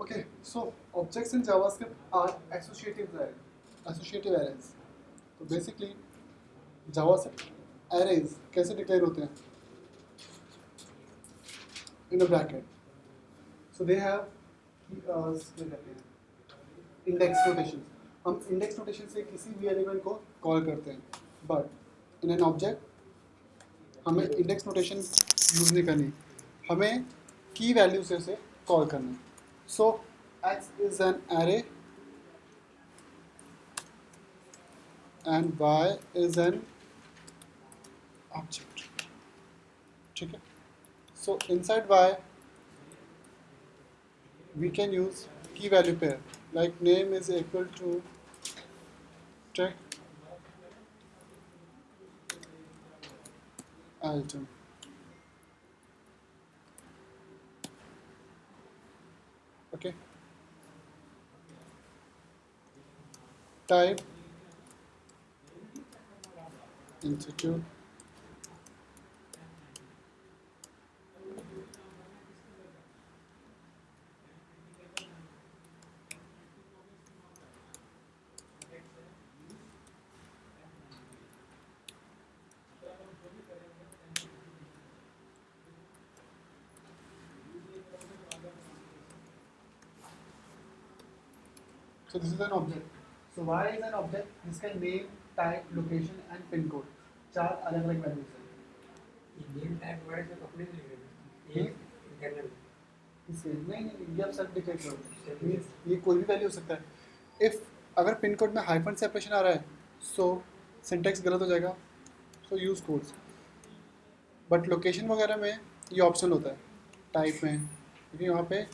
Okay, so objects in JavaScript are associative arrays. तो basically JavaScript arrays कैसे declare होते हैं? In a bracket. So they have क्या कहते हैं? Index notation. हम index notation से किसी भी एलिमेंट को कॉल करते हैं, but in an object हमें index notation यूज नहीं करनी, हमें की वैल्यू से उसे कॉल करना है. So X is an array and Y is an object. ठीक है. So inside Y we can use key value pair like name is equal to tech item. Okay. Type institute so this is an object. So Y is an object जिसका name, type, location and pin code चार अलग अलग values हैं. Name type word से कपड़े नहीं लेंगे ये इंटरनल इससे नहीं ये आप सेल्फ डिक्लेयर करो. मींस ये कोई भी वैल्यू हो सकता है. इफ अगर पिन कोड में हाइफन सेपरेशन आ रहा है सो सिंटैक्स गलत हो जाएगा, सो यूज कोड्स. बट लोकेशन वगैरह में ये ऑप्शनल होता है टाइप में, क्योंकि वहाँ पे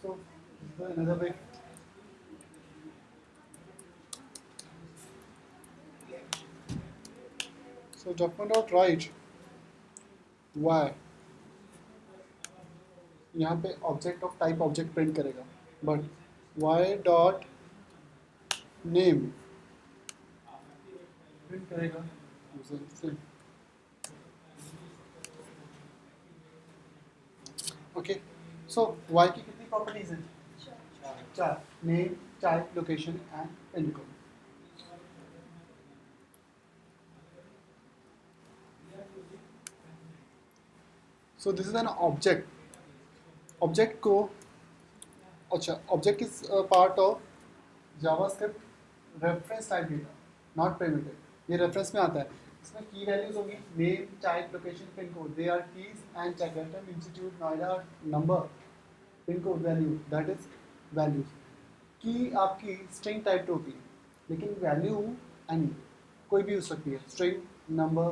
so another way. So document.write y यहाँ पे object of type object print करेगा, but y dot name print करेगा यूजर. ओके. सो y की कितनी प्रॉपर्टीज हैं? चार. Name, type, location and pin code. So this is an object. Object को अच्छा object is part of JavaScript reference type data, not primitive. ये reference में आता है. इसमें की वैल्यूज होंगी name, type, location, pin code. They are keys and चैकरटन institute Noida number. Pin code value that is values. की आपकी स्ट्रिंग टाइप होगी, लेकिन वैल्यू एनी कोई भी हो सकती है. String, number,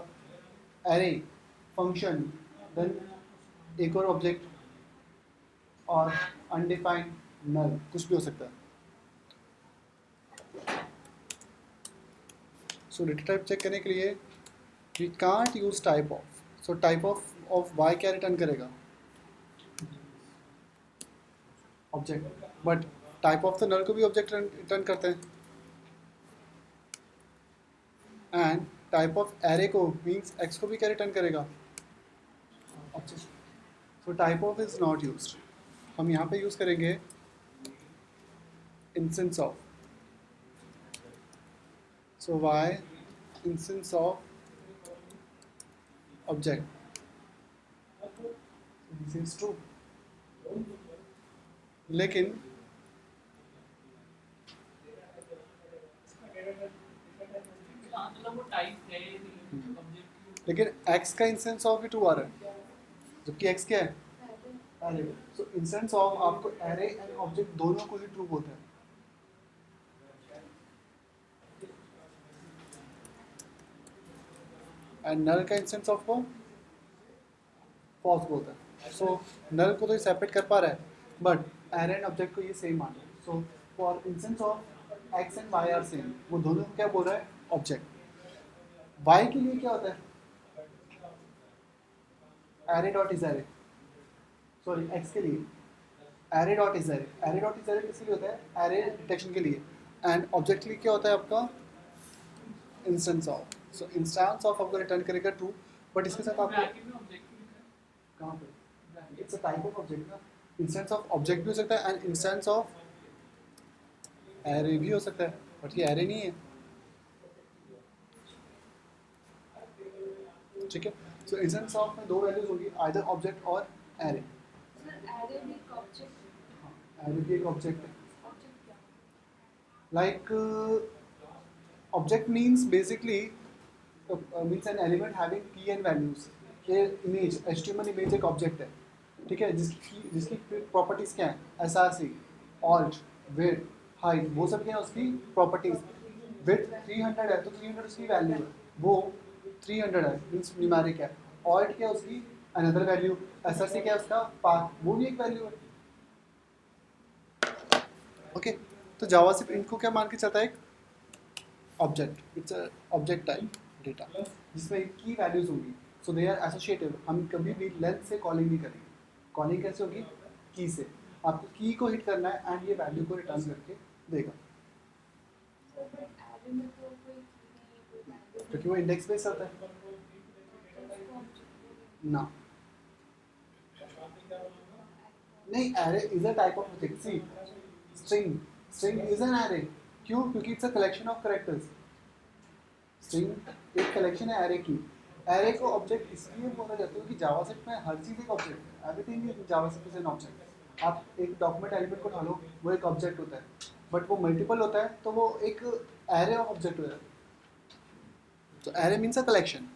array, function, then एक और ऑब्जेक्ट और अनडिफाइंड, नल, कुछ भी हो सकता है. सो डेटा टाइप चेक करने के लिए we can't use type of. So type of Y क्या रिटर्न करेगा? Object. But type of the null को भी ऑब्जेक्ट रिटर्न करते हैं. एंड टाइप ऑफ एरे को मीन्स एक्स को भी क्या रिटर्न करेगा? Object. So type of is not used. हम यहाँ पे यूज करेंगे instance of. So Y instance of object. This is true. लेकिन लेकिन x का इंस्टेंस ऑफ भी ट्रू आ रहा है, जबकि x क्या है? एरे. सो इंस्टेंस ऑफ आपको एरे एंड ऑब्जेक्ट दोनों को ही ट्रू बोलता है. एंड नल का इंस्टेंस ऑफ को फॉल्स बोलता है. सो नल को तो ये सेपरेट कर पा रहा है, बट एरे एंड ऑब्जेक्ट को ये सेम मान रहा है. So for instance of X and Y are same. वो दोनों को क्या बोल रहा है? ऑब्जेक्ट. वाई के लिए क्या होता है? Array dot is array. Sorry x के लिए एरे डॉट इज एरे किस लिए होता है? एरे डिटेक्शन के लिए। एंड ऑब्जेक्ट के लिए क्या होता है आपका? Instance of. So instance of आपको रिटर्न करेगा ट्रू, बट इसके साथ आपको ब्रैकेट में ऑब्जेक्ट भी लिखा है। कहाँ पे? It's a type of object ना। इंस्टेंस ऑफ ऑब्जेक्ट भी हो सकता है एंड इंस्टेंस ऑफ एरे भी हो सकता है, बट ये एरे नहीं है। ठीक है, सो इंस्टेंस ऑफ में दो वैल्यूज होगी, आइदर ऑब्जेक्ट और एरे। सर एरे भी एक ऑब्जेक्ट है। एरे भी एक ऑब्जेक्ट है। ऑब्जेक्ट क्या? Like object means basically means an element having key and values. ये image HTML image एक object है, ठीक है, जिसकी प्रॉपर्टीज क्या हैं? SRC, alt, width, height, वो सब क्या है उसकी प्रॉपर्टीज। width 300 है तो 300 उसकी वैल्यू है, वो 300 है मीन्स न्यूमेरिक है। alt क्या है उसकी? Another value. SRC क्या है उसका? पाथ, वो भी एक वैल्यू है। ओके, तो जावास्क्रिप्ट इनको क्या मान के चलता है? एक object, it's a object type data जिसमें की वैल्यूज होंगी। सो दे आर एसोसिएटिव। हम कभी भी लेंथ से कॉलिंग नहीं करेंगे। कॉलिंग कैसे होगी? की से। आपको की को हिट करना है एंड ये वैल्यू को रिटर्न करके देगा, सर बट एरे में तो कोई की नहीं, कोई वैल्यू क्योंकि वो इंडेक्स बेस होता है ना। नहीं, array is a type of object. See string is an array. क्यों? क्योंकि it's a collection of characters. String एक कलेक्शन है एरे की। एरे को ऑब्जेक्ट इसलिए बोला जाता है कि जावास्क्रिप्ट में हर चीज़ एक ऑब्जेक्ट है। Everything in JavaScript is an object. आप एक डॉक्यूमेंट एलिमेंट को डालो, वो एक ऑब्जेक्ट होता है, बट वो मल्टीपल होता है तो वो एक एरे ऑफ ऑब्जेक्ट हो जाता है। तो array means a collection,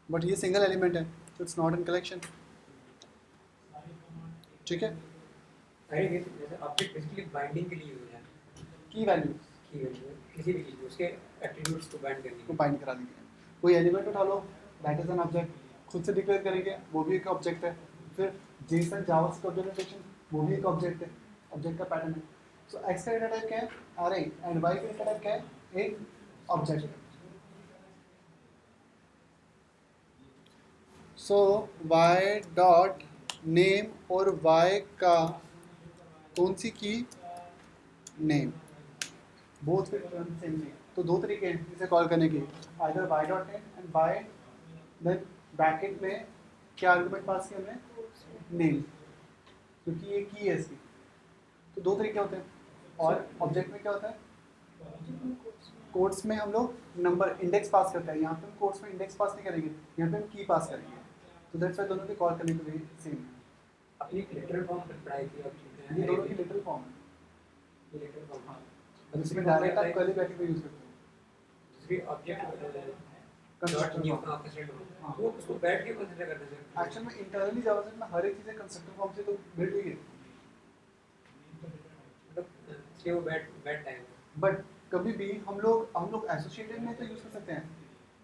but ये सिंगल एलिमेंट है तो इट्स नॉट इन कलेक्शन। ठीक है, अरे जैसे ऑब्जेक्ट बेसिकली बाइंडिंग के लिए यूज है की वैल्यू की वैल्यू किसी भी चीज़ को उसके एट्रीब्यूट्स को बाइंड करने को के बाइंड करा देंगे। कोई एलिमेंट उठा लो, दैट इज एन ऑब्जेक्ट, खुद से डिक्लेयर करेंगे, वो भी एक ऑब्जेक्ट है। फिर जेसन जावास्क्रिप्ट ऑब्जेक्टिफिकेशन, वो भी एक ऑब्जेक्ट है, ऑब्जेक्ट का पैटर्न है। सो एक्स का डेटा टाइप क्या है? एरे। एंड वाई का डेटा टाइप क्या है? एक ऑब्जेक्ट है। सो वाई डॉट नेम और वाई का कौन सी key? Name. Both will return same thing. तो दो तरीके हैं इसे कॉल करने के, either Y dot name and Y, then bracket में क्या आर्गुमेंट पास किया हमने? नेम, क्योंकि ये की है इसकी। तो दो तरीके होते हैं। और ऑब्जेक्ट में क्या होता है? कोड्स में हम लोग नंबर इंडेक्स पास करते हैं। यहाँ पे हम कोड्स में इंडेक्स पास नहीं करेंगे, यहाँ पे हम की पास करेंगे। तो दैट्स वाई दोनों के कॉल करने के लिए सेम है। अपनी लिटरल फॉर्म पर पढ़ाई थी अब ये दोनों की लिटरल फॉर्म है। लिटरल फॉर्म हाँ, और इसमें डायरेक्ट आप कर्ली ब्रैकेट में यूज करते हो। दूसरी object Constructor new form। Constructor हाँ। वो उसको बैठ के कंसीडर करते हैं एक्चुअल में इंटरनली जावास्क्रिप्ट में हर एक चीज़ें कंस्ट्रक्टर फॉर्म से तो बिल्ड हुई है, मतलब इसलिए वो बैठ टाइम बट कभी भी हम लोग एसोसिएटिव में तो यूज कर सकते हैं,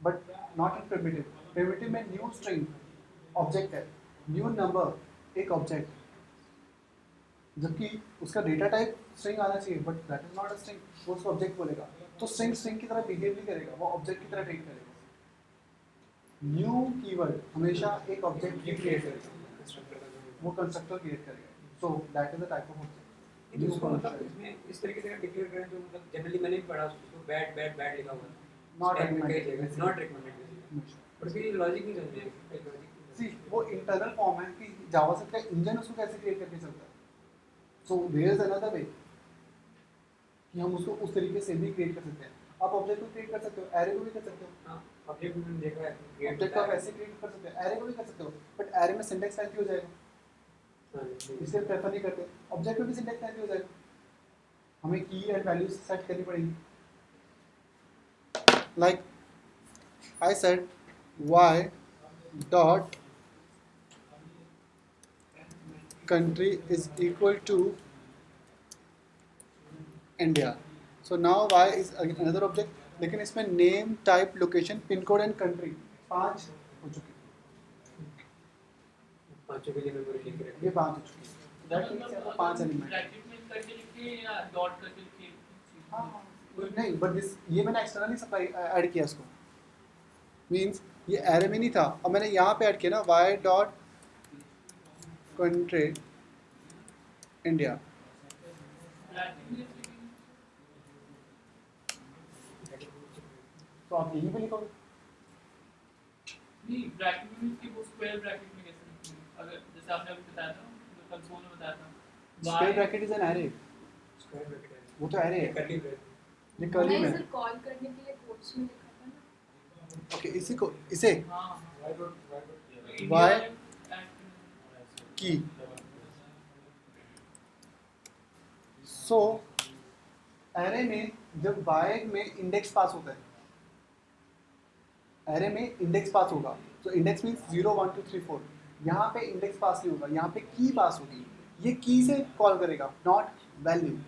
but not in primitive. Primitive में न्यू स्ट्रिंग ऑब्जेक्ट है, न्यू नंबर एक ऑब्जेक्ट, जबकि उसका डेटा टाइप स्ट्रिंग आना चाहिए, but that is not a string, वो उसको ऑब्जेक्ट बोलेगा। तो स्ट्रिंग की तरह बिहेव नहीं करेगा, वो ऑब्जेक्ट की तरह ट्रीट करेगा। न्यू कीवर्ड हमेशा एक ऑब्जेक्ट की क्रिएट करेगा, कंस्ट्रक्टर का जो वो कंस्ट्रक्टर क्रिएट करेगा। So that is the type of object. लेकिन उसको मतलब इसमें इस तरीके से डिक्लेयर करें जो मतलब जनरली मैंने भी पढ़ा उसको बैड लिखा हुआ था Not recommended. Not recommended but उसकी लॉजिक नहीं समझ में लॉजिक सी वो इंटरनल फॉर्म है कि जावास्क्रिप्ट का इंजन उसको कैसे क्रिएट करके चलता है। So there is another way कि हम उसको उस तरीके से भी क्रिएट कर सकते हैं। आप ऑब्जेक्ट को क्रिएट कर सकते हो, एरे को भी कर सकते हो। हां ऑब्जेक्ट में मैंने देखा है ऑब्जेक्ट को आप ऐसे क्रिएट कर सकते हो, एरे को भी कर सकते हो, बट एरे में सिंटैक्स फैंसी हो जाएगा, इसलिए प्रेफर नहीं करते। ऑब्जेक्ट में भी सिंटैक्स फैंसी हो जाएगा, हमें की एंड वैल्यूज सेट करनी पड़ेगी। Like I said y dot country is equal to India. So now y is another object, लेकिन इसमें name, type, location, pin code and country 5 हो चुके, पांचों के लिए मेमोरी लिख रहे ये 5 हो चुके। That means यहाँ पे 5 एलिमेंट। ब्रैकेट में करके लिखे या डॉट करके लिखे? हाँ नहीं, बट दिस ये मैंने एक्सटर्नली सप्लाई ऐड किया इसको, मीन्स ये एरे में नहीं था, अब मैंने यहाँ पे ऐड किया ना y dot country India. Bracket में जैसे कि तो आप यहीं पे लिखोगे। नहीं, ब्रैकेट में मींस कि वो स्क्वायर ब्रैकेट में कैसे लिखेंगे? अगर जैसे आपने अभी बताया था, जो कंसोल में बताया था, square bracket is an array, square bracket है, वो तो एरे है, करली ब्रैकेट। ये कर्ली नहीं में। सर, कॉल करने के लिए कोड्स में लिखा था ना। ओके, इसी को इसे हाँ Why don't India Why? and की। सो एरे में जब वाई में इंडेक्स पास होता है, एरे में इंडेक्स पास होगा, तो इंडेक्स मीन्स 0 1 2 3 4। यहाँ पे इंडेक्स पास नहीं होगा, यहाँ पे की पास होगी, ये की से कॉल करेगा, नॉट वैल्यू।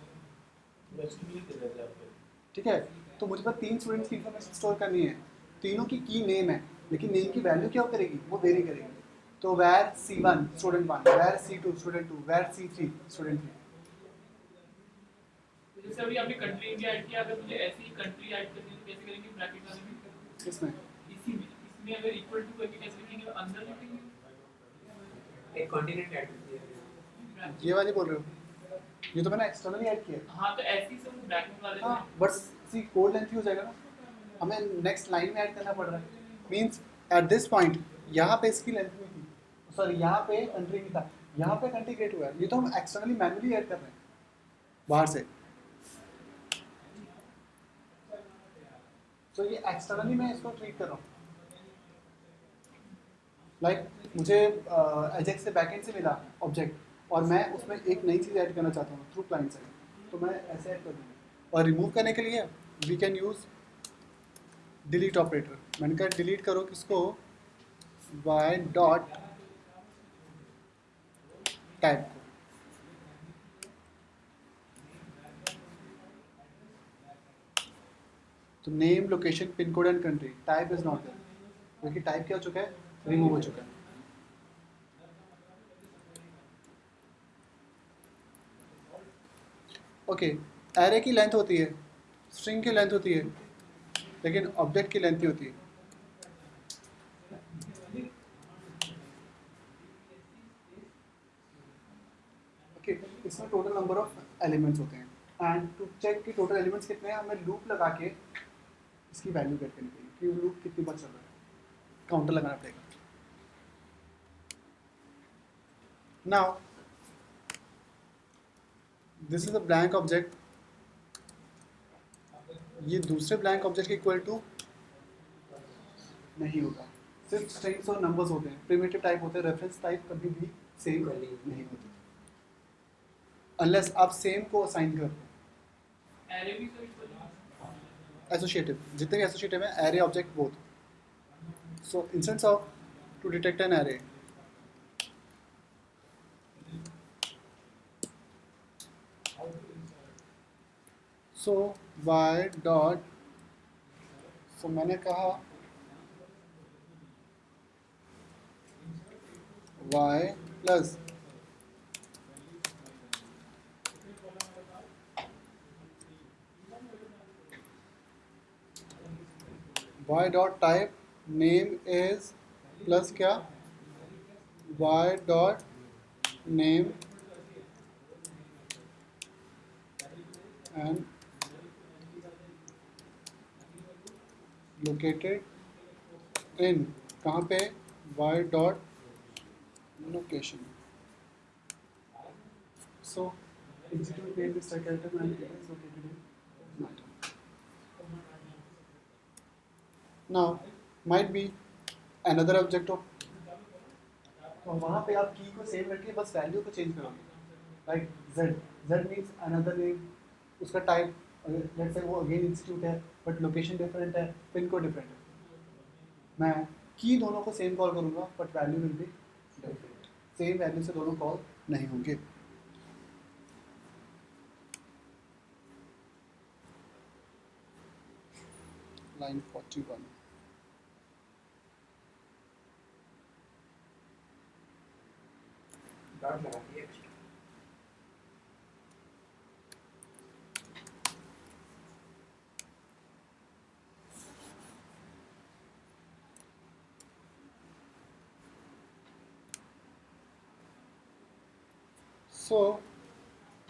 ठीक है, तो मुझे पास 3 स्टूडेंट्स की इन्फॉर्मेशन स्टोर करनी है, तीनों की नेम है, लेकिन नेम की वैल्यू क्या करेगी, वो वेरी करेगी। तो वैर C1 स्टूडेंट 1, वैर C2 स्टूडेंट 2, वैर C3 स्टूडेंट 3। तो जैसे अभी आपने कंट्री इंडिया ऐड किया, अगर मुझे ऐसी कंट्री ऐड करनी है तो कैसे करेंगे ब्रैकेट वाले में? किसमें? इसमें अगर इक्वल टू करके कैसे लिखेंगे, अंदर लिखेंगे एक कॉन्टिनेंट ऐड कर दिया? ब्रैकेट? ये वाली बोल रहे हो? ये तो मैंने एक्सटर्नली ऐड किया। हाँ, तो ऐसी सब ब्रैकेट वाले हाँ, में बट सी कोड लेंथ हो जाएगा ना, हमें नेक्स्ट लाइन में ऐड करना पड़ रहा है। मींस एट दिस पॉइंट यहाँ पे इसकी लेंथ में थी, सॉरी यहाँ पे कंट्री में था, यहाँ पे कंट्री क्रिएट हुआ है, ये तो हम एक्सटर्नली मैन्युअली ऐड कर रहे हैं बाहर से। तो ये एक्सटर्नली मैं इसको ट्रीट कर रहा हूँ। लाइक मुझे एजेक्स से बैकएंड से मिला ऑब्जेक्ट, और मैं उसमें एक नई चीज़ ऐड करना चाहता हूँ थ्रू क्लाइंट साइड, तो मैं ऐसे ऐड कर दूँगा। और रिमूव करने के लिए we can use delete operator. मैंने कहा डिलीट करो किसको, वाई डॉट टाइप को। तो name, location, pin code and country, type is not there, क्योंकि टाइप क्या हो चुका है, रिमूव हो चुका है। ओके, एरे की लेंथ होती है, स्ट्रिंग की लेंथ होती है, लेकिन ऑब्जेक्ट की लेंथ ही होती है। ओके, इसमें टोटल नंबर ऑफ एलिमेंट्स होते हैं, एंड टू चेक कि टोटल एलिमेंट्स कितने हैं, हमें लूप लगा के इसकी वैल्यू गेट करनी पड़ेगी कि लूप कितनी बार चल रहा है, काउंटर लगाना पड़ेगा। Now this is a blank object, ये दूसरे ब्लैंक ऑब्जेक्ट के इक्वल टू नहीं होगा, सिर्फ स्ट्रिंग्स और नंबर्स होते हैं, प्रिमिटिव टाइप होते हैं, रेफरेंस टाइप कभी भी सेम नहीं होते अनलेस आप सेम को असाइन कर दो। एरे भी तो इक्वल है। एसोसिएटिव, जितने भी एसोसिएटिव हैं, array object both. So instance of to detect an array, so Y dot, so मैंने कहा Y plus Y dot type name is plus क्या, Y dot name and located in, कहाँ पे, Y dot location. So execute name this stack item and it is located in item. Now might be another object of, तो वहाँ पे आप की को save करके बस वैल्यू को चेंज करोगे, like z means another name, उसका टाइप लेट्स से वो अगेन इंस्टीट्यूट है बट लोकेशन डिफरेंट है, पिन कोड डिफरेंट है, मैं की दोनों को सेम कॉल करूँगा but value will be different, same value से दोनों कॉल नहीं होंगे। लाइन 41, डॉट लगा दिया extra. so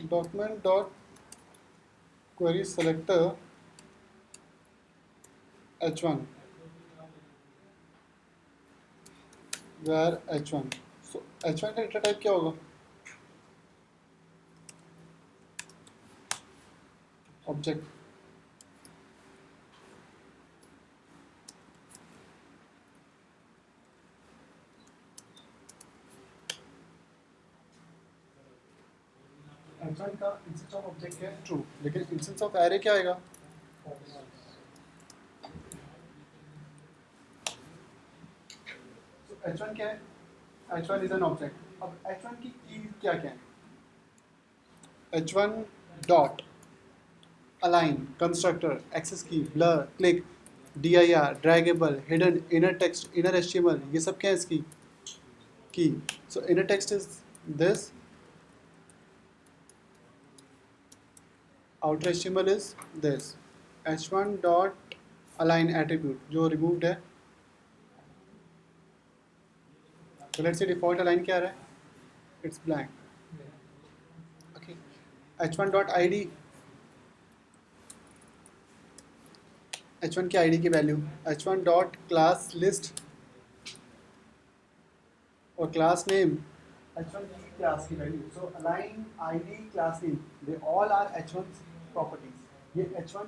document dot query selector h1 where h1, so h1 का डेटा टाइप क्या होगा? ऑब्जेक्ट। h1 का इंस्टेंस ऑफ ऑब्जेक्ट क्या है? ट्रू। लेकिन इंस्टेंस ऑफ एरे क्या आएगा? h1 क्या है? h1 is an object. अब h1 की की क्या क्या है? h1 dot align, constructor, access key, blur, click, dir, draggable, hidden, inner text, inner HTML, ये सब क्या है इसकी key? So inner text is this, outer HTML is this, h1 dot align attribute जो removed है। So let's say default align क्या आ रहा है? It's blank. Okay. h1 dot id, h1 की id की value, h1 dot class list और class name, h1 की class की value. So align id class name, they all are h1 properties. ये h1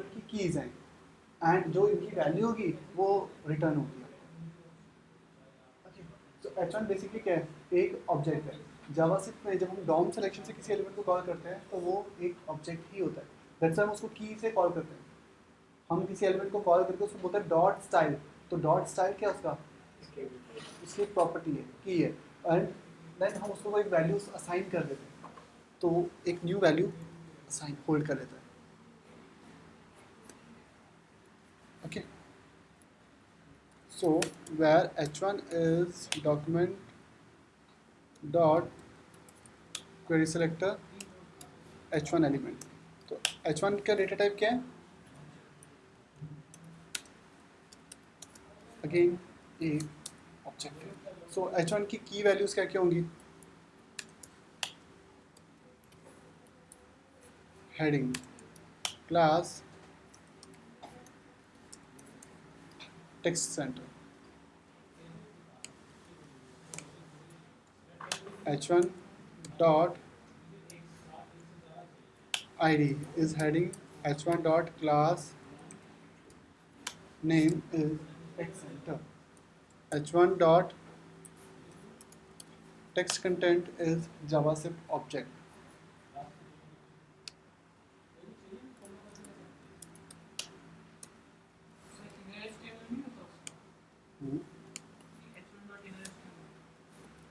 की कीज हैं एंड जो इनकी वैल्यू होगी वो रिटर्न होगी। तो h1 बेसिकली क्या है? एक ऑब्जेक्ट है। जावास्क्रिप्ट में जब हम डॉम सिलेक्शन से किसी एलिमेंट को कॉल करते हैं तो वो एक ऑब्जेक्ट ही होता है, दैट्स व्हाई हम उसको की से कॉल करते हैं। हम किसी एलिमेंट को कॉल करके उसको बोलते हैं डॉट स्टाइल। तो डॉट स्टाइल क्या है उसका? उसकी एक प्रॉपर्टी है, की है, एंड देन हम उसको एक वैल्यू असाइन कर देते हैं, तो एक न्यू वैल्यू असाइन होल्ड कर लेता है। Okay, so where h1 is document dot query selector h1 element, तो h1 का डेटा टाइप क्या है? अगेन एक ऑब्जेक्ट है। सो h1 की की वैल्यूज क्या क्या होंगी? Heading, class, text centre, h1 dot id is heading, h1 dot class name is text center, h1 dot text content is javascript object,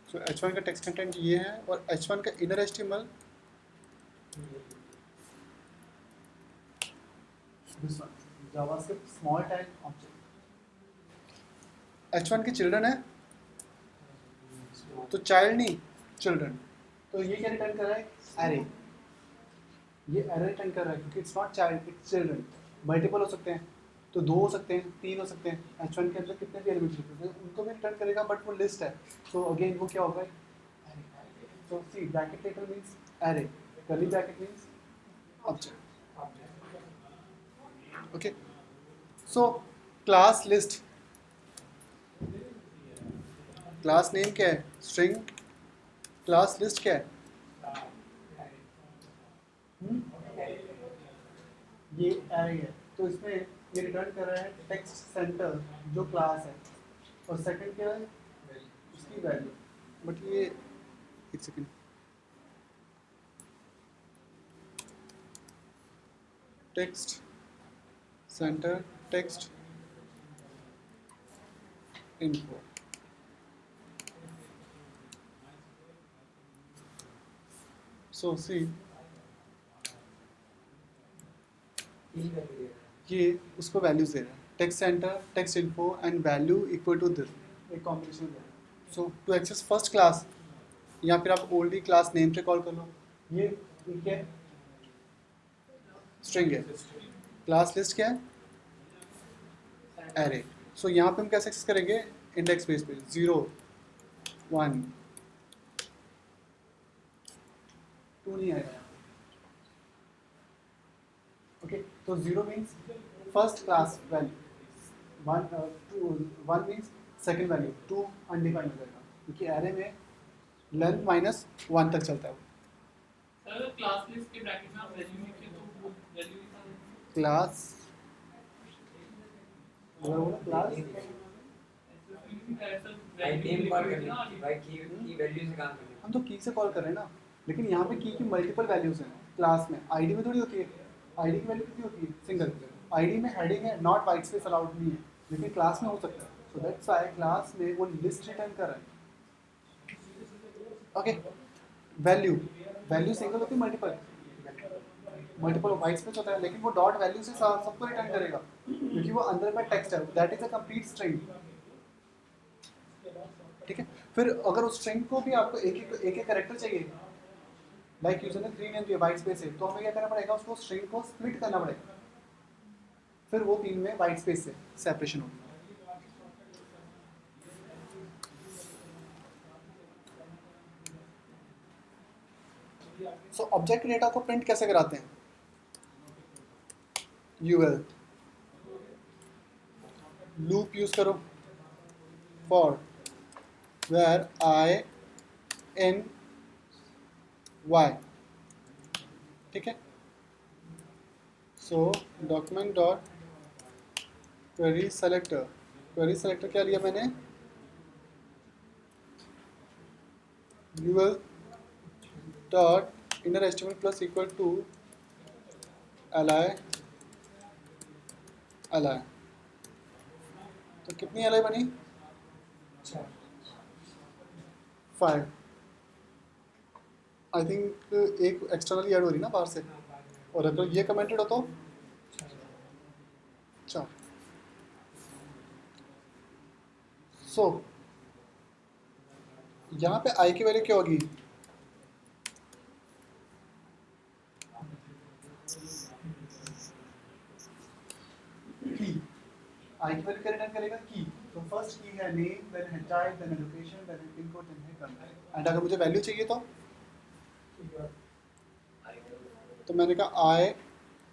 so h1 का टेक्स्ट कंटेंट ये है और h1 का inner HTML this one, javascript small tag object। h1 के children है तो child नहीं, children. तो ये क्या रिटर्न कर रहा है? एरे। ये एरे रिटर्न कर रहा है क्योंकि it's not child, it's children. Multiple हो सकते हैं, तो 2 हो सकते हैं, 3 हो सकते हैं। h1 के अंदर कितने भी एलिमेंट्स होते हैं उनको भी रिटर्न करेगा, बट वो लिस्ट है। सो अगेन वो क्या होगा? So see bracket letter means array, curly bracket means object. Okay, so class list, class name क्या है? स्ट्रिंग। क्लास लिस्ट क्या है? ये एरे है, तो इसमें ये रिटर्न कर रहा है टेक्स्ट सेंटर जो क्लास है, और सेकंड क्या है? उसकी वैल्यू। बट ये एक second, text centre text info. So see ये उसको वैल्यूज दे रहा है, text centre text info and value equal to this, एक कॉम्बिनेशन दे रहा है। So to access first class, या फिर आप ओल्ड क्लास नेम से कॉल कर लो। ये क्या है? स्ट्रिंग है। क्लास लिस्ट क्या है? एरे। सो यहाँ पे हम कैसे एक्सेस करेंगे? इंडेक्स बेस पे 0 1 2 नहीं आएगा। ओके, तो 0 means first class value, 1 means second value, 2 undefined हो जाएगा क्योंकि एरे में लेंथ -1 तक चलता है। सर क्लास लिस्ट के ब्रैकेट में आप वैल्यू लिखिए तो वो वैल्यू ही था। क्लास क्लास भाई नेम कॉल करने भाई की वैल्यू से काम करने। हम तो की से कॉल कर रहे हैं ना, लेकिन यहाँ पे की मल्टीपल वैल्यूज हैं क्लास में। आईडी में थोड़ी होती है, आईडी की वैल्यू कितनी होती है? सिंगल। आईडी में हेडिंग है, नॉट वाइट स्पेस अलाउड नहीं है, लेकिन क्लास में हो सकता है। सो दैट्स व्हाई क्लास में वो लिस्ट रिटर्न कर रहा है। ओके, वैल्यू सिंगल होती है, मल्टीपल वाइट स्पेस होता है, लेकिन वो डॉट वैल्यू से सबको रिटर्न करेगा क्योंकि वो अंदर में टेक्स्ट है, that is a complete string. ठीक है, फिर अगर उस स्ट्रिंग को भी आपको एक एक कैरेक्टर चाहिए, लाइक यूजर ने 3 नेम दिया, वाइट स्पेस है, तो हमें क्या करना पड़ेगा? उसको स्ट्रिंग को स्प्लिट करना पड़ेगा, फिर वो 3 में वाइट स्पेस से सेपरेशन होगी। सो ऑब्जेक्ट डेटा को प्रिंट कैसे कराते हैं? यूएल लूप यूज करो for where I n y, ठीक है। So document dot query selector, query selector क्या लिया मैंने? UL dot inner estimate plus equal to LI. तो कितनी एलाई बनी? 5। आई थिंक एक एक्सटर्नली ऐड हो रही ना बाहर से, और अगर ये कमेंटेड हो तो 4। सो यहाँ पे आई की वैल्यू क्या होगी? की। आई की वैल्यू क्या रिटर्न करेगा? की। तो फर्स्ट की है नेम, देन है टाइप, देन है लोकेशन, देन है पिन कोड, देन है कंट्री। एंड अगर मुझे वैल्यू चाहिए तो मैंने कहा I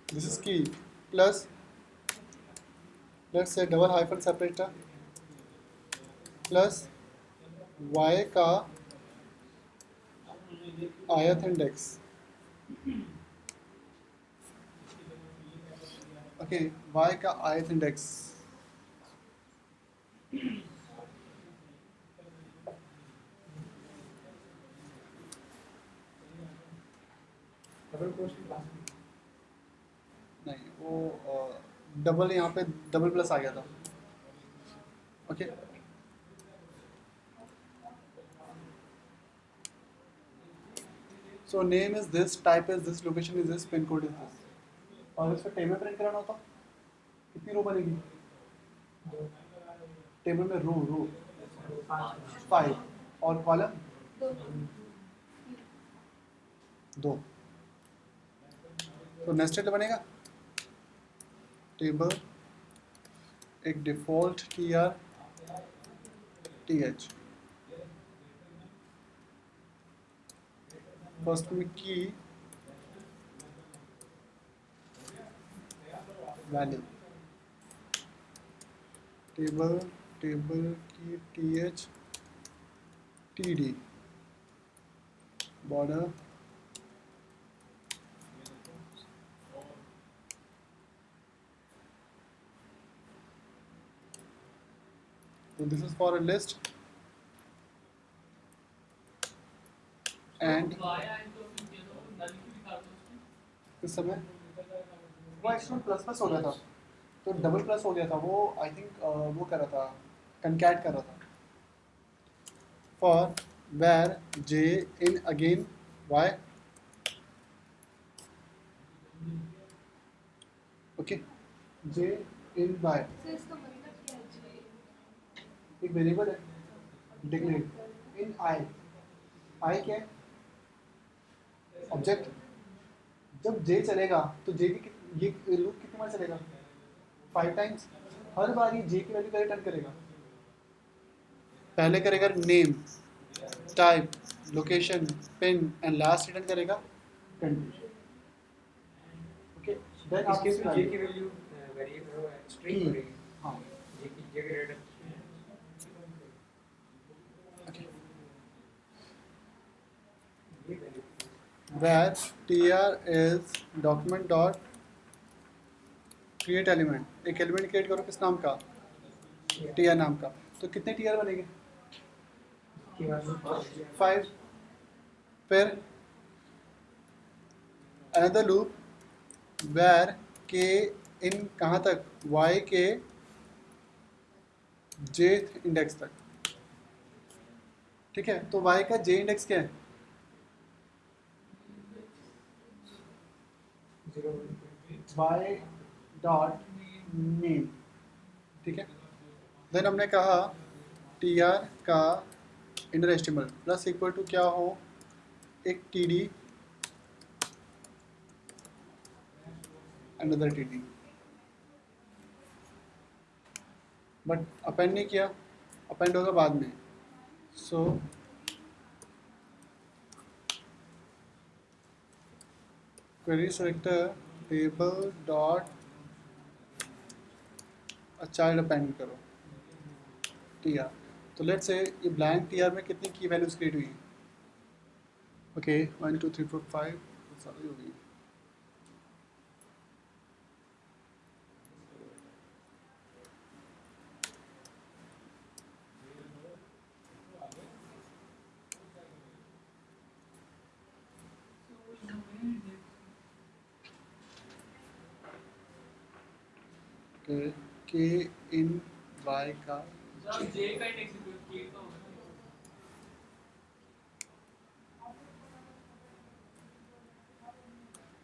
this is key plus let's say double hyphen separator plus Y का ith इंडेक्स। ओके, वाई का ith इंडेक्स। डबल कोट्स की क्लास में नहीं, वो डबल यहाँ पे डबल प्लस आ गया था। Okay, so name is this, type is this, location is this, pin code is this. और इसको टेबल प्रिंट कराना होता कितनी रो बनेगी? टेबल में रो 5 और कॉलम 2। तो नेस्टेड बनेगा टेबल एक डिफॉल्ट tr th, फर्स्ट में की वैल्यू, टेबल की th td border so this is for a list and Y I तो फिर ये तो नल की निकाल दो उसमें। इस समय वो एक्चुअली प्लस प्लस हो गया था, तो डबल प्लस हो गया था। वो आई थिंक वो कर रहा था, कंकैट कर रहा था। For where J in again Y, okay, J in Y sir इसका मतलब क्या है जी? एक वेरिएबल है डिक्लेयर इन आई। आई क्या है? ऑब्जेक्ट। जब जे चलेगा तो जे की ये लूप कितनी बार चलेगा? 5 टाइम्स। हर बार ये जे की वैल्यू का रिटर्न करेगा। पहले करेगा name, type, location, pin and last return करेगा कंडीशन. ओके, देन इस आप केस में value- j की वैल्यू वेरिएबल स्ट्रिंग की, पड़ेगी. हाँ, j की रेट ओके. ये value where tr is document dot create element. एक एलिमेंट क्रिएट करो किस नाम का? tr नाम का. तो कितने tr बनेंगे? की वैल्यू 5. फिर another loop where k in कहाँ तक? y के jth इंडेक्स तक. ठीक है, तो y का j इंडेक्स क्या है? 0 y डॉट मेन. ठीक है, देन हमने कहा tr का inner HTML plus equal to क्या हो? एक td another td. But append नहीं किया, अपेंड होगा बाद में. So query selector table dot child append करो tr. तो लेट्स से ये ब्लैंक tr में कितनी की वैल्यूज क्रिएट हुई? ओके, 1 2 3 4 5 सारी हो गई. के इन y का सर जे का इंडेक्स इक्वल के का होगा ना.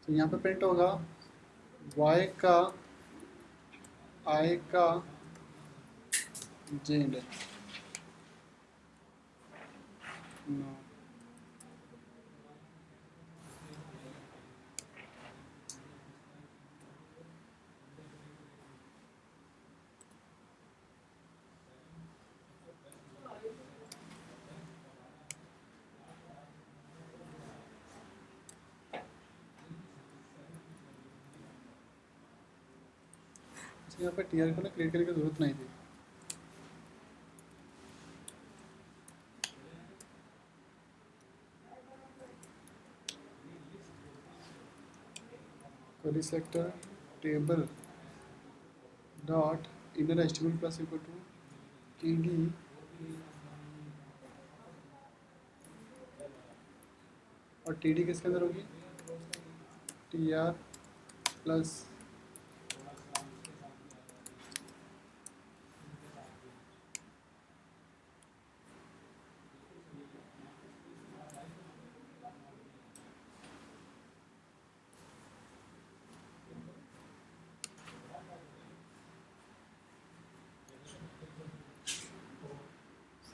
तो यहाँ पे प्रिंट होगा y का i का j इंडेक्स. नो, यहाँ पे tr को ना क्रिएट करने की जरूरत नहीं थी. Query selector table dot inner estimate plus equal to td और td किसके अंदर होगी? tr प्लस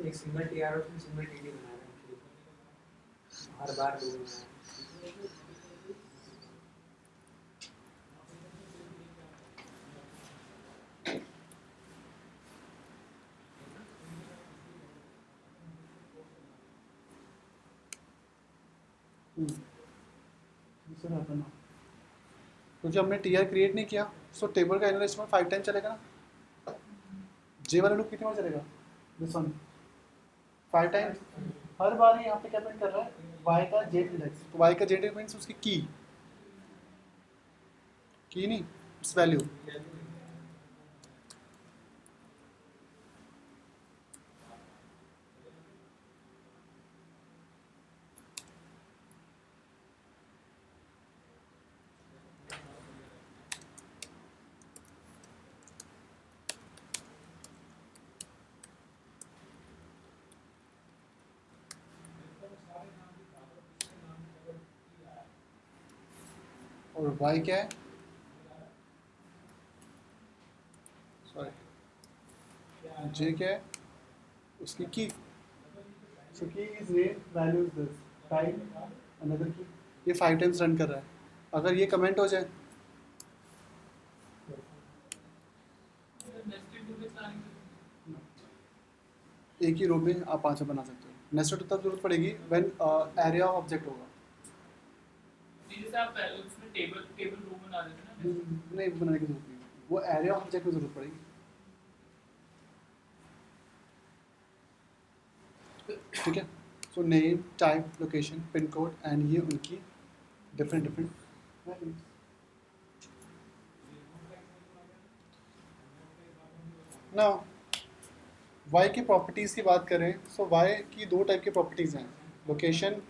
एक सिंगल टीआर और सिंगल टीडी बना रहे हैं हर बार दो बना रहे हैं. दूसरा आता ना, क्योंकि हमने टीआर क्रिएट नहीं किया. सो टेबल का इनर एस्टिमेट 5 टाइम चलेगा ना. जे वाला लूप कितनी बार चलेगा? This one 5 times. हर बार यहाँ पे क्या प्रिंट कर रहा है? y का j इंडेक्स. तो y का j इंडेक्स मींस उसकी की नहीं, इट्स वैल्यू. और y क्या है? सॉरी, j क्या है? उसकी की. सो की is name value is this time another की. ये 5 टाइम्स रन कर रहा है. अगर ये कमेंट हो जाए नेस्टेड लूप प्लानिंग एक ही रो में आप 5 बना सकते हो. नेस्टेड तब जरूरत पड़ेगी व्हेन एरिया ऑफ ऑब्जेक्ट होगा. नहीं, जैसे आप पहले उसमें टेबल रो बना देते ना नहीं बनाने की जरूरत नहीं, वो एरिया ऑब्जेक्ट में जरूरत पड़ेगी। ठीक है, so name, type, location, pin code and ये उनकी डिफरेंट वैल्यूज। नाउ वाई की प्रॉपर्टीज़ की बात करें, सो वाई की दो टाइप की प्रॉपर्टीज़ हैं। लोकेशन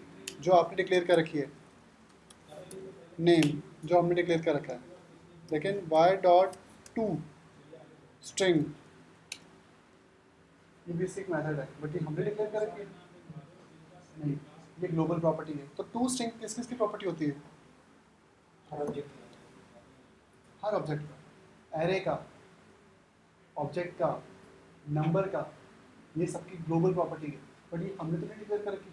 जो आपने डिक्लेयर कर रखी है, नेम जो हमने डिक्लेयर कर रखा है, लेकिन वाई डॉट टू स्ट्रिंग ये बेसिक मेथड है, बट ये हमने डिक्लेयर कर रखी है नहीं, ये ग्लोबल प्रॉपर्टी है। तो टू स्ट्रिंग किस किस की प्रॉपर्टी होती है? हर ऑब्जेक्ट हर ऑब्जेक्ट का, एरे का, ऑब्जेक्ट का, नंबर का, ये सबकी ग्लोबल प्रॉपर्टी है, बट ये हमने तो नहीं डिक्लेयर कर रखी।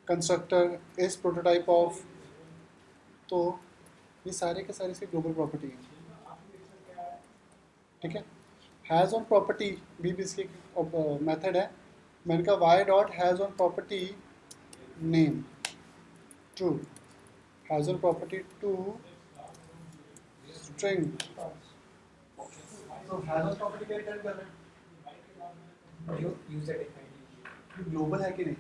कंस्ट्रक्टर इज प्रोटोटाइप ऑफ, तो ये सारे के सारे इसकी ग्लोबल प्रॉपर्टी है। ठीक है, हैज़ ऑन प्रॉपर्टी भी इसकी मेथड है। मैंने कहा Y dot has own property name true, has own property to string, तो हैज़ ऑन प्रॉपर्टी क्या रिटर्न कर रहे हैं? यूजर डिफाइंड ग्लोबल है कि नहीं?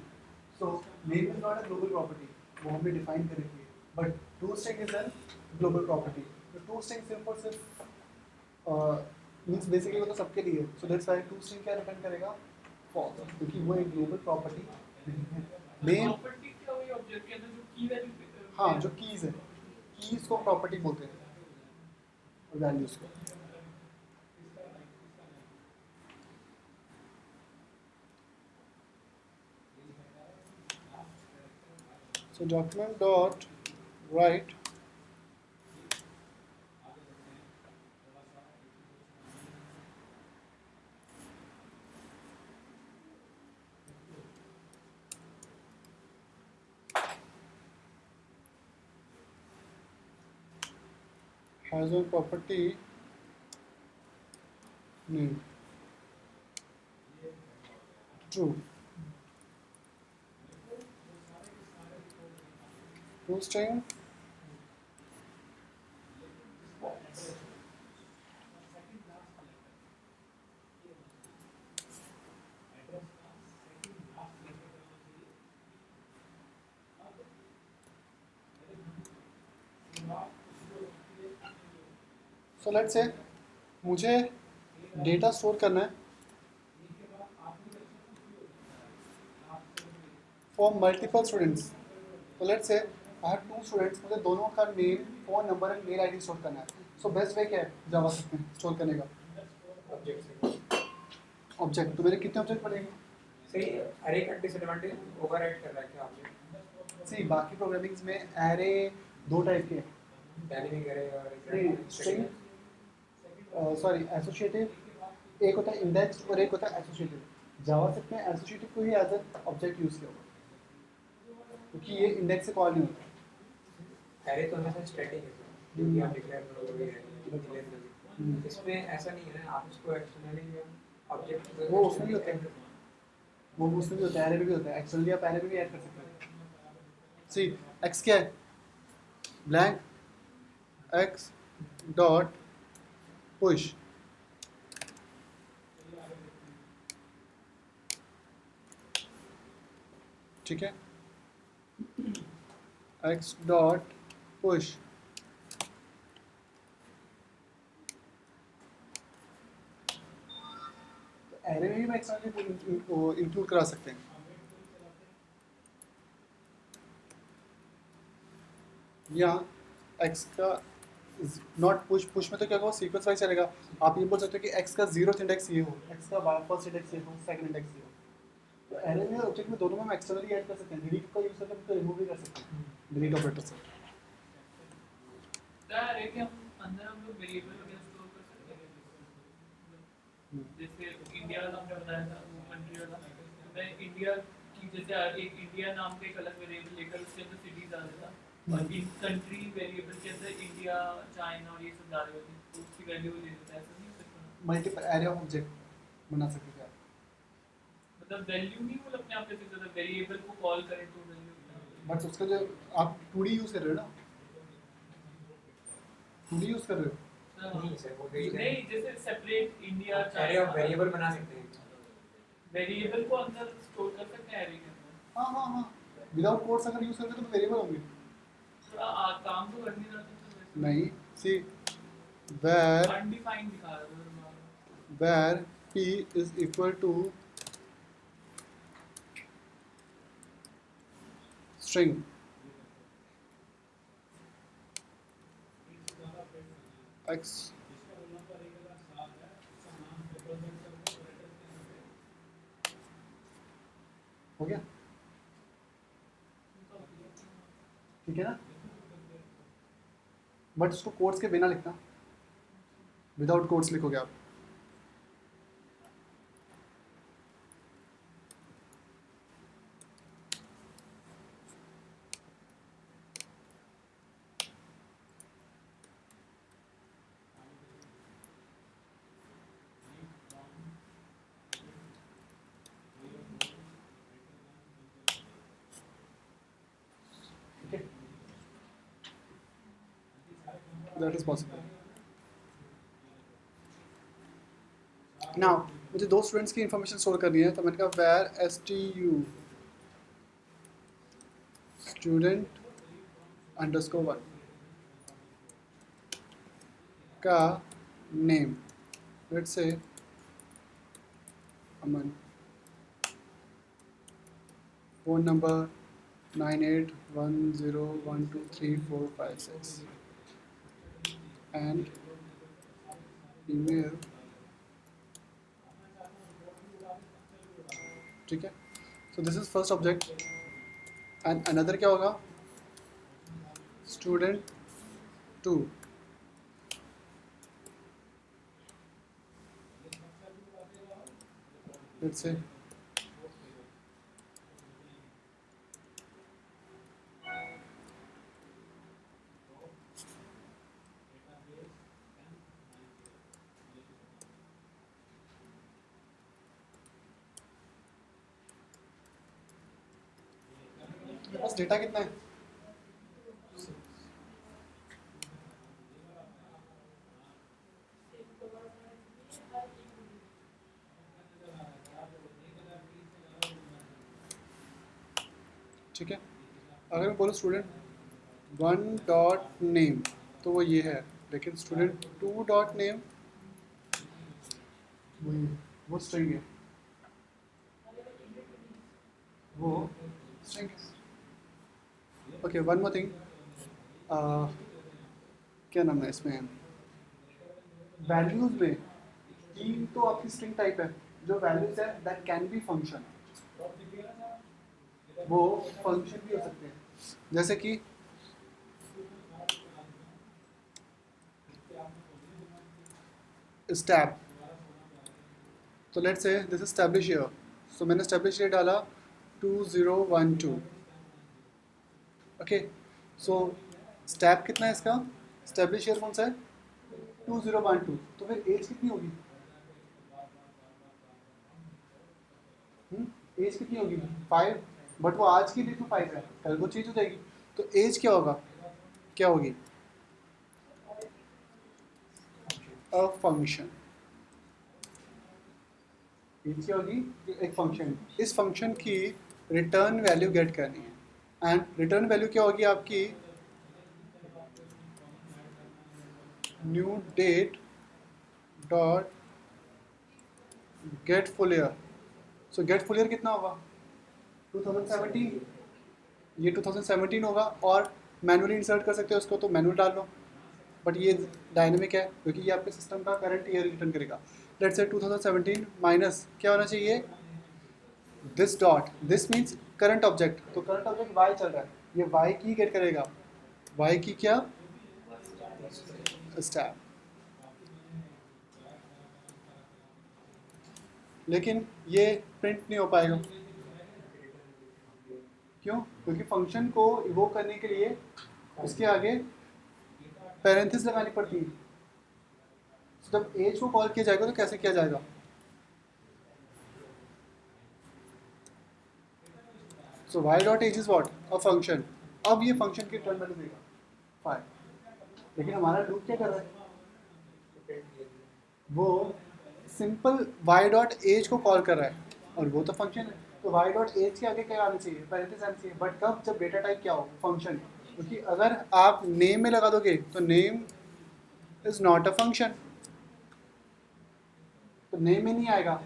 So name is not a global property, वो हमने डिफाइन कर रखी है, but to string is an global property. तो टू स्ट्रिंग सिर्फ और सिर्फ मींस बेसिकली वो तो सबके लिए, so that's why to string क्या रिटर्न करेगा? फॉल्स, क्योंकि वो एक ग्लोबल प्रॉपर्टी नहीं है। मेन प्रॉपर्टी क्या हुई ऑब्जेक्ट के अंदर जो की वैल्यू हाँ, जो कीज है, कीज को प्रॉपर्टी बोलते हैं, वैल्यूज को। So document dot write has a property name true, true string so let's say मुझे डेटा स्टोर करना है फॉर मल्टीपल स्टूडेंट्स। तो let's say I have two students, मुझे दोनों का name, phone number and mail ID store करना है। So best way क्या है जावास्क्रिप्ट में स्टोर करने का? ऑब्जेक्ट से ऑब्जेक्ट। तो मेरे कितने ऑब्जेक्ट बनेंगे? सही अरे का डिसएडवांटेज ओवरराइड कर रहा है क्या ऑब्जेक्ट सी बाकी प्रोग्रामिंग्स में एरे दो टाइप के हैं, डायनेमिक अरे और स्ट्रिंग सॉरी एसोसिएटिव, एक होता है इंडेक्स और एक होता है एसोसिएटिव। जावास्क्रिप्ट में एसोसिएटिव को ही एज एन ऑब्जेक्ट यूज़ किया होगा, क्योंकि ये इंडेक्स से कॉल नहीं होता। अरे तो हमेशा स्टैटिक है जो कि आप डिक्लेयर करोगे डिक्लेयर करोगे। इसमें ऐसा नहीं है ना, आप उसको एक्सटर्नली ऑब्जेक्ट वो उसमें भी होता है, वो उसमें भी होता है, एरे में भी होता है। एक्चुअली आप एरे में भी ऐड कर सकते हैं। सी एक्स क्या है? ब्लैंक एक्स डॉट पुश, ठीक है, एक्स डॉट पुश। एरे में भी हम एक्सटर्नली इंक्लूड करा सकते हैं। या एक्स का नॉट पुश, पुश में तो क्या होगा सीक्वेंस वाइज चलेगा। आप ये बोल सकते हो कि एक्स का 0th इंडेक्स ये हो, एक्स का फर्स्ट इंडेक्स ये हो, सेकंड इंडेक्स ये हो। तो एरे में ऑब्जेक्ट में दोनों में हम एक्सटर्नली ऐड कर सकते हैं। डिलीट का यूज करके हम रिमूव भी कर सकते हैं डिलीट ऑपरेटर से। अरे कि हम अंदर हम लोग वेरिएबल वगैरह स्टोर कर सकते हैं, जैसे इंडिया का हमने बताया था वो कंट्री वाला, तो मैं इंडिया की जैसे एक इंडिया नाम का एक अलग वेरिएबल लेकर उसके अंदर सिटीज आ देता और इन कंट्री वेरिएबल के अंदर इंडिया, चाइना और ये सब डाल देते, तो उसकी वैल्यू ले लेता है। ऐसा नहीं हो सकता? मल्टीपल एरे ऑफ ऑब्जेक्ट बना सकते हैं। मतलब वैल्यू नहीं वो अपने आप पे फिक्स होता है, वेरिएबल को कॉल करें तो वैल्यू। बट उसका जो आप 2D यूज़ कर रहे हो ना, 2D यूज़ कर रहे हो। नहीं सर, वो वेरिएबल नहीं, जैसे separate India array of variable बना सकते हैं। वेरिएबल को अंदर स्टोर कर सकते हैं एरे के अंदर। हाँ हाँ हाँ, विदाउट कोड्स अगर यूज़ करते हो तो वेरिएबल होंगे। थोड़ा काम तो कर नहीं रहा था नहीं, सी where अनडिफाइंड दिखा रहा था। where p is equal to string x, हो गया, ठीक है ना। बट उसको कोड्स के बिना लिखना, विदाउट कोड्स लिखोगे आप। Okay, that is possible. Now मुझे दो स्टूडेंट्स की इंफॉर्मेशन स्टोर करनी है, तो मैंने कहा where stu student underscore 1 का name, let's say Aman, phone number 9810123456 and email, ठीक है। सो this is first object and another क्या होगा, स्टूडेंट 2, लेट्स से मेरे पास डेटा कितना है, ठीक है। अगर मैं बोलूँ स्टूडेंट 1 डॉट नेम तो वो ये है, लेकिन स्टूडेंट 2 डॉट नेम वो स्ट्रिंग है, वो स्ट्रिंग है। ओके, वन मोर थिंग, क्या नाम है इसमें, वैल्यूज में 3 तो आपकी स्ट्रिंग टाइप है, जो वैल्यूज है दैट कैन बी फंक्शन, वो फंक्शन भी हो सकते हैं, जैसे कि स्टैब। तो लेट्स से दिस एस्टैब्लिश ईयर, सो मैंने एस्टैब्लिश ईयर डाला 2012, ओके। सो स्टैब कितना है इसका, एस्टैब्लिश ईयर कौन सा है 2012, तो फिर एज कितनी होगी, एज कितनी होगी 5, बट वो आज के लिए तो 5 है, कल वो चेंज हो जाएगी, तो एज क्या होगा, क्या होगी, अ फंक्शन। एज क्या होगी, एक फंक्शन, इस फंक्शन की रिटर्न वैल्यू गेट करनी है, एंड रिटर्न वैल्यू क्या होगी आपकी, new date dot get full year. So get full year कितना होगा 2017, ये 2017 होगा, और मैनुअली इंसर्ट कर सकते हो उसको तो मैनुअल डाल लो, बट ये डायनेमिक है क्योंकि ये आपके सिस्टम का करंट ईयर रिटर्न करेगा। लेट्स से 2017 माइनस क्या होना चाहिए, this dot, this means current object, तो करंट ऑब्जेक्ट वाई चल रहा है, ये वाई की गेट करेगा, वाई की क्या, स्टैक। लेकिन ये प्रिंट नहीं हो पाएगा, क्यों, क्योंकि फंक्शन को इवोक करने के लिए उसके आगे पैरेंथेसिस लगानी पड़ती है। तो जब एज को कॉल किया जाएगा तो कैसे किया जाएगा, so Y dot edge is what a function. अब ये फंक्शन की रिटर्न वैल्यू देगा 5. लेकिन हमारा लूप क्या कर रहा है, वो सिंपल वाई डॉट एज को कॉल कर रहा है और वो तो फंक्शन है. तो वाई डॉट एज के आगे क्या आना चाहिए, पैरेंथेसिस आना चाहिए. बट कब, जब डेटा टाइप क्या हो, फंक्शन. क्योंकि अगर आप नेम में लगा दोगे तो name is not a function, तो नेम में नहीं आएगा,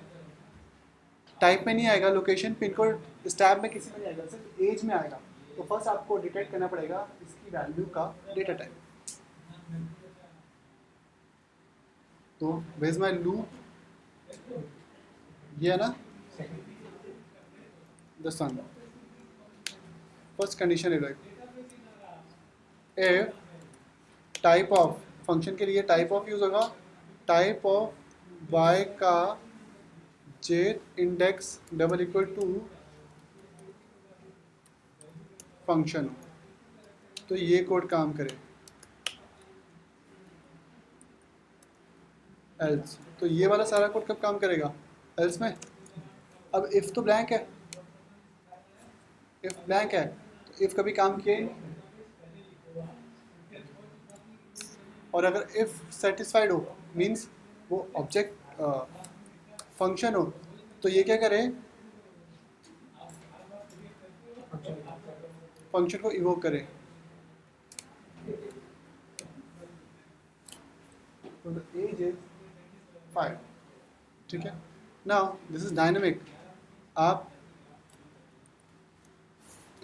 टाइप में नहीं आएगा, लोकेशन पिन कोड स्टैब में किसी में नहीं आएगा, सिर्फ एज में आएगा. तो फर्स्ट आपको डिटेक्ट करना पड़ेगा इसकी वैल्यू का डेटा टाइप. तो वेयर इज माय लूप, ये है ना द सन. फर्स्ट कंडीशन है इफ टाइप ऑफ, फंक्शन के लिए टाइप ऑफ यूज होगा, टाइप ऑफ y का jth index double equal to function हो, तो ये कोड काम करे. एल्स, तो ये वाला सारा कोड कब काम करेगा, एल्स में. अब इफ तो ब्लैंक है, इफ ब्लैंक है तो इफ कभी काम किया ही नहीं. और अगर इफ सेटिस्फाइड हो मींस वो ऑब्जेक्ट फंक्शन हो, तो ये क्या करे, फंक्शन को इवोक करे. तो द एज इज 5. ठीक है. Now this is dynamic. आप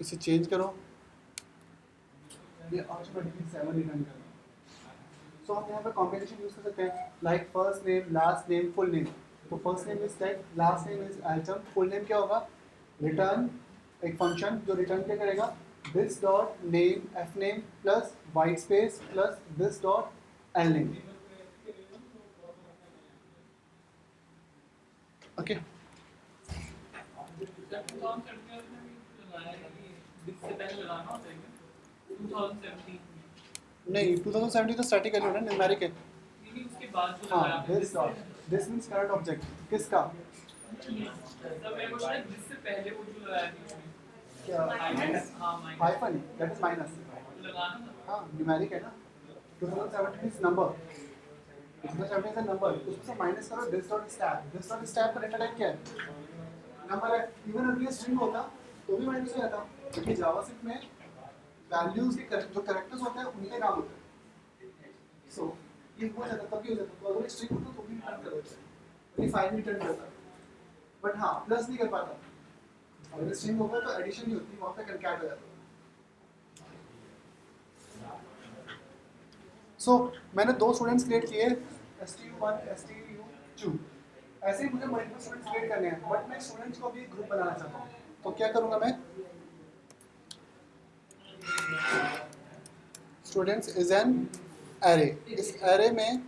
इसे चेंज करो, ये ऑटोमेटिकली 7 रिटर्न करेगा. सो हम यहाँ पर कॉम्बिनेशन यूज कर सकते हैं, like first name, last name, full name. तो first name is take, last name is item, full name क्या होगा, रिटर्न एक फंक्शन जो रिटर्न क्या करेगा, this dot name F name plus white space plus this dot L name. Okay. नहीं 2017 तो static है ना, न्यूमेरिक है. उसके बाद जो हाँ, लगाया this dot, this means current object किसका, तब मैं बोल रहा हूँ जिससे पहले वो जो लगाया था क्या माइनस. हाँ minus hyphen, that is minus. लगाना था. हाँ न्यूमेरिक है ना. 2017 is number, 2017 is a number, उसमें से माइनस करो this dot stack. This dot stack का डेटा टाइप क्या है, नंबर है. इवन अगर ये स्ट्रिंग होता तो भी माइनस हो जाता, क्योंकि जावास्क्रिप्ट में वैल्यूज के जो कैरेक्टर्स होते हैं उनके नाम होते हैं. सो ये हो जाता, तब भी हो जाता. तो अगर स्ट्रिंग होता तो भी रिटर्न कर देता है, ये फाइल रिटर्न करता. बट हाँ प्लस नहीं कर पाता. अगर स्ट्रिंग होगा तो एडिशन नहीं होती, वहाँ पे कंकैट हो जाता. सो मैंने 2 स्टूडेंट्स क्रिएट किए, STU1 STU2. ऐसे ही मुझे मल्टीपल स्टूडेंट्स क्रिएट करने हैं, बट मैं स्टूडेंट्स को भी ग्रुप बनाना चाहता हूँ. तो क्या करूँगा मैं, स्टूडेंट्स इज एन एरे. इस एरे में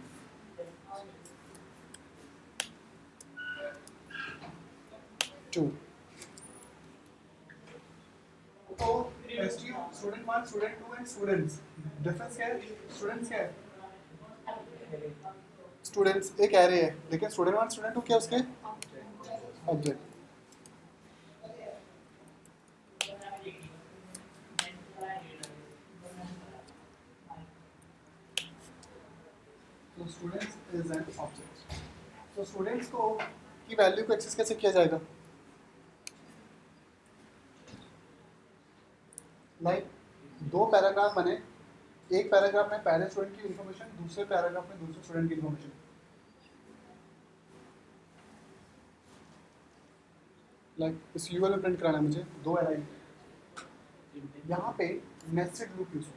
टू, तो STU student 1 student 2 and students. Difference क्या है, स्टूडेंट्स क्या है, स्टूडेंट्स एक एरे है, लेकिन स्टूडेंट 1 स्टूडेंट 2 क्या उसके ऑब्जेक्ट. तो स्टूडेंट्स इज एन ऑब्जेक्ट. तो स्टूडेंट्स को की वैल्यू को एक्सेस कैसे किया जाएगा, लाइक 2 पैराग्राफ बने, एक पैराग्राफ में पहले स्टूडेंट की इन्फॉर्मेशन, दूसरे पैराग्राफ में दूसरे स्टूडेंट की इन्फॉर्मेशन. लाइक इस यूआरएल में प्रिंट कराना है मुझे 2 अलाइन. यहाँ पे नेस्टेड लूप यूज हो.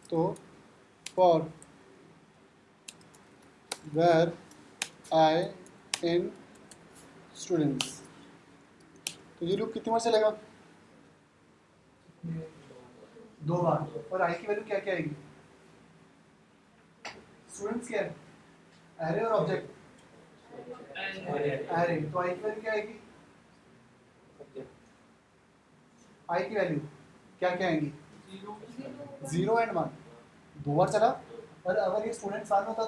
तो for where I in students, तो ये लूप कितनी बार चलेगा, 2 बार. और आई की वैल्यू क्या क्या आएगी, स्टूडेंट्स क्या है, एरे और ऑब्जेक्ट. एरे, तो आई की वैल्यू क्या आएगी, आई की वैल्यू क्या क्या आएंगी, 0 एंड 1. 2 बार चला. और अगर ये स्टूडेंट 1 होता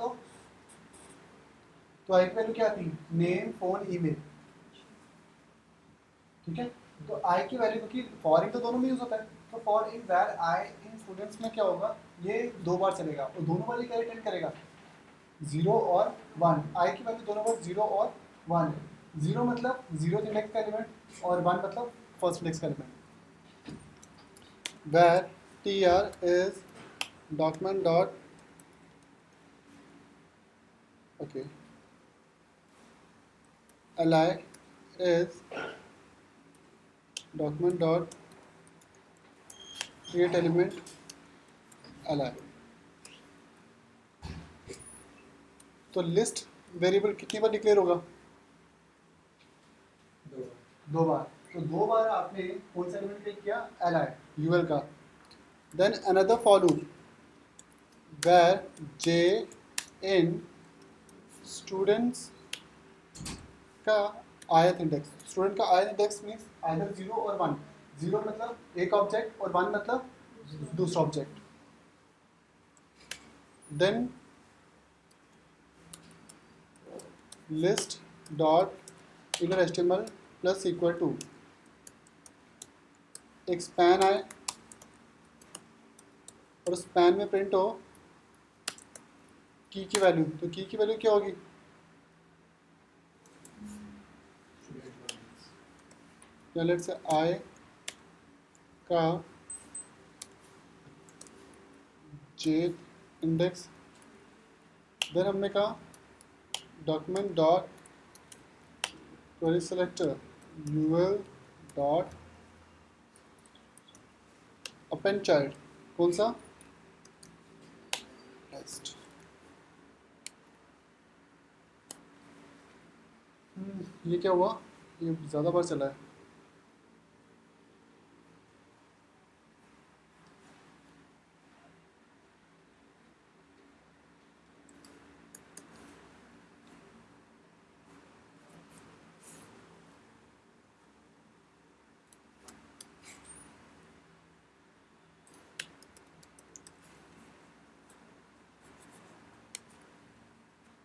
तो आई की वैल्यू क्या आती, नेम फोन ईमेल. ठीक है। तो आई की वैल्यू, क्योंकि फॉर इन तो दोनों में यूज होता है, तो फॉर इन वैर आई इन स्टूडेंट्स में क्या होगा, ये 2 बार चलेगा और दोनों वाले क्या रिटर्न करेगा, 0 और 1। आई की वैल्यू दोनों बार 0 और 1 है। 0 मतलब 0 इंडेक्स का एलिमेंट और 1 मतलब फर्स्ट इंडेक्स का element. where tr is document dot okay li is document dot create element li। तो लिस्ट वेरिएबल कितनी बार डिक्लेयर होगा, 2 बार। तो 2 बार आपने कौन सा एलिमेंट क्रिएट किया, li ul का। Then another for loop where j in students का ith इंडेक्स, स्टूडेंट का ith इंडेक्स मीन्स आइदर 0 और 1। 0 मतलब एक ऑब्जेक्ट और 1 मतलब दूसरा object. Then list dot inner HTML plus equal to एक स्पैन आए और स्पैन में प्रिंट हो की वैल्यू। तो की वैल्यू क्या होगी, लेट्स से आई का जे इंडेक्स। देन हमने कहा document dot query selector UL dot append child, कौन सा, टेस्ट। ये क्या हुआ, ये ज़्यादा बार चला है।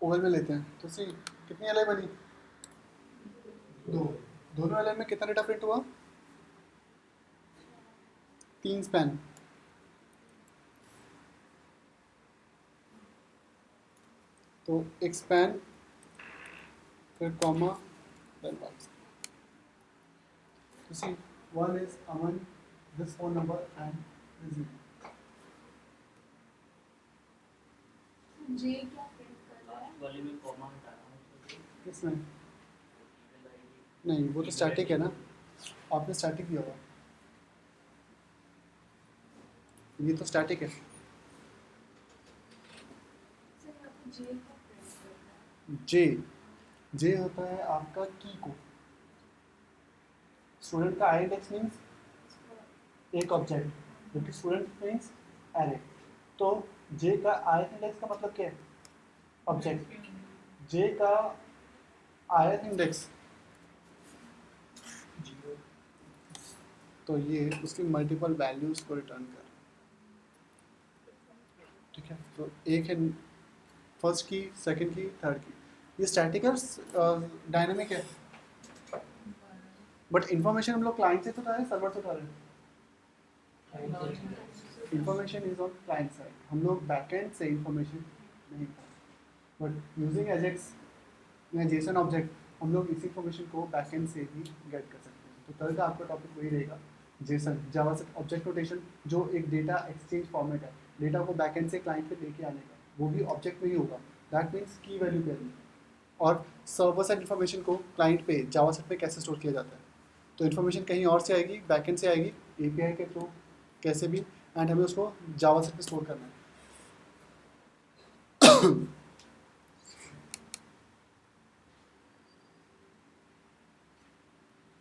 ओवल में लेते हैं तो सी कितनी एल बनी, 2। दोनों एल में कितना डेटा प्रिंट हुआ, 3 स्पैन। तो एक स्पैन फिर कॉमा देन बॉक्स। तो C one is Aman this phone number and this. J क्या प्रिंट कर रहा है? वाले में कॉमा हटाना है। किसमें, नहीं वो तो स्टैटिक है ना, आपने स्टैटिक दिया हुआ, ये तो स्टैटिक है। सर यहाँ पे जे क्या प्रिंट कर रहा है? जे होता है आपका की को, स्टूडेंट का आई इंडेक्स मीन्स एक ऑब्जेक्ट, जो कि स्टूडेंट मीन्स एरे। तो जे का आई इंडेक्स का मतलब क्या है, ऑब्जेक्ट। जे का आई इंडेक्स, तो ये उसकी मल्टीपल वैल्यूज को रिटर्न कर, ठीक है। तो एक है फर्स्ट की, सेकंड की, थर्ड की। ये स्टैटिक और डायनेमिक है, बट इंफॉर्मेशन हम लोग क्लाइंट से तो उठा रहे हैं, सर्वर से उठा रहे हैं। Information is on client side, हम लोग बैकएंड से इंफॉर्मेशन नहीं उठा रहे, बट यूजिंग एजेक्स या जेसन ऑब्जेक्ट हम लोग इस इंफॉर्मेशन को बैकएंड से ही गेट कर सकते हैं। तो कल का आपका टॉपिक वही रहेगा, जेसन जावास्क्रिप्ट ऑब्जेक्ट नोटेशन, जो एक डेटा एक्सचेंज फॉर्मेट है, डेटा को बैकएंड से क्लाइंट पे लेके आने का, वो भी ऑब्जेक्ट में ही होगा। दैट मीन्स की वैल्यू कैरी। और सर्वर साइड इन्फॉर्मेशन को क्लाइंट पे जावास्क्रिप्ट पे कैसे स्टोर किया जाता है, तो इन्फॉर्मेशन कहीं और से आएगी, बैकएंड से आएगी, एपीआई के थ्रू कैसे भी, एंड हमें उसको जावास्क्रिप्ट पे स्टोर करना है।